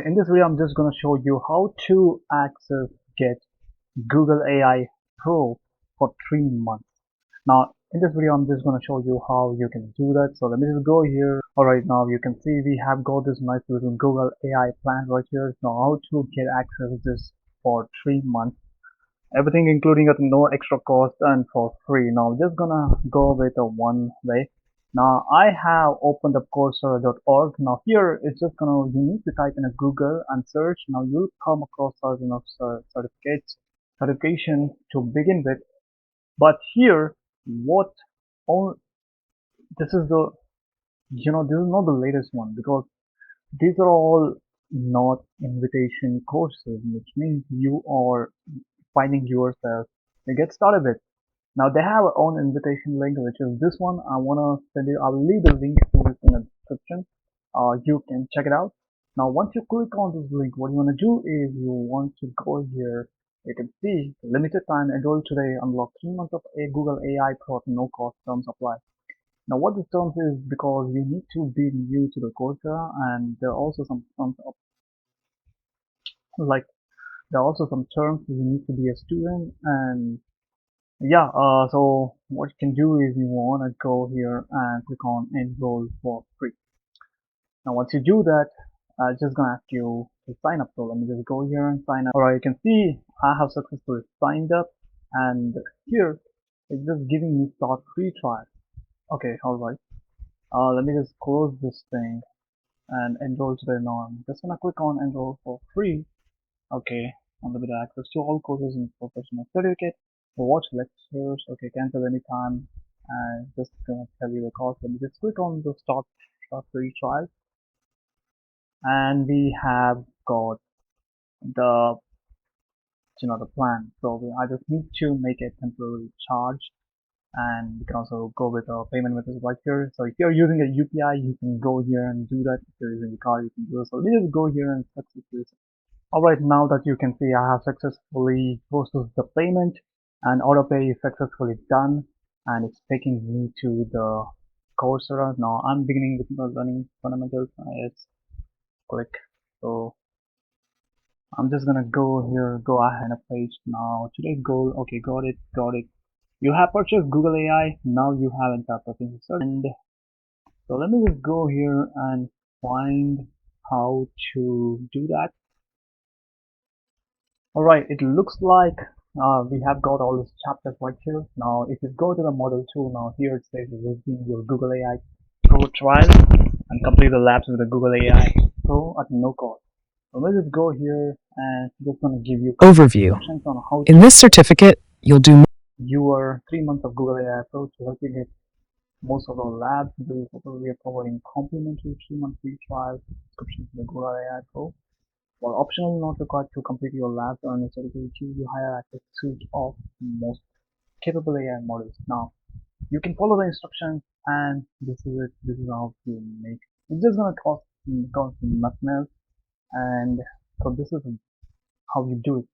in this video I'm just gonna show you how to get Google AI Pro for 3 months. Now in this video I'm just gonna show you how you can do that. So let me just go here. Alright, now you can see we have got this nice little Google AI plan right here. Now how to get access to this for 3 months. Everything including at no extra cost and for free. Now I'm just gonna go with a one way. Now I have opened up Coursera.org. Now here it's just gonna, you need to type in a Google and search. Now you'll come across certain of certification to begin with. But here, what all this is the this is not the latest one, because these are all not invitation courses, which means you are finding yourself to get started with. Now they have their own invitation link, which is this one. I wanna send you. I'll leave the link to this in the description. You can check it out. Now once you click on this link, what you wanna do is you want to go here. You can see limited time, enroll today, unlock 3 months of a Google AI Pro, no cost, terms apply. Now what this terms is, because you need to be new to the Coursera, and there are also some terms of, like there are also some terms you need to be a student. And yeah, so what you can do is you want to go here and click on enroll for free. Now once you do that, just gonna ask you to sign up. So let me just go here and sign up. Alright, you can see I have successfully signed up, and here it's just giving me start free trial. Okay, alright. Let me just close this thing and enroll today. Now I'm just gonna click on enroll for free. Okay, unlimited access to all courses and professional certificate. Watch lectures. Okay, cancel anytime. And just gonna tell you the cost. Let me just click on the start free trial, and we have got the the plan. So I just need to make a temporary charge, and you can also go with a payment method right here. So if you're using a UPI, you can go here and do that. If you're using a card, you can do it. So let me just go here and successfully. Alright, now that you can see I have successfully processed the payment, and auto pay is successfully done, and it's taking me to the Coursera. Now I'm beginning with the learning fundamentals. It's click. So I'm just gonna go here, go ahead a page. Now today's goal. Okay, got it. You have purchased Google AI. Now you have entire purchase. And so let me just go here and find how to do that. Alright, it looks like we have got all these chapters right here. Now if you go to the model 2, now here it says resume your Google AI Pro trial and complete the labs with the Google AI Pro at no cost. So let's just go here, and it's just going to give you Overview. instructions on how In this certificate, you'll do your 3 months of Google AI Pro to help you get most of the labs. We are providing complimentary 3-month free trial subscription to the Google AI Pro. While optional, not required to complete your labs or any certificate, you hire access to suite of most capable AI models. Now, you can follow the instructions, and this is it. This is how you make. It's just gonna cost nothing else, and so this is how you do it.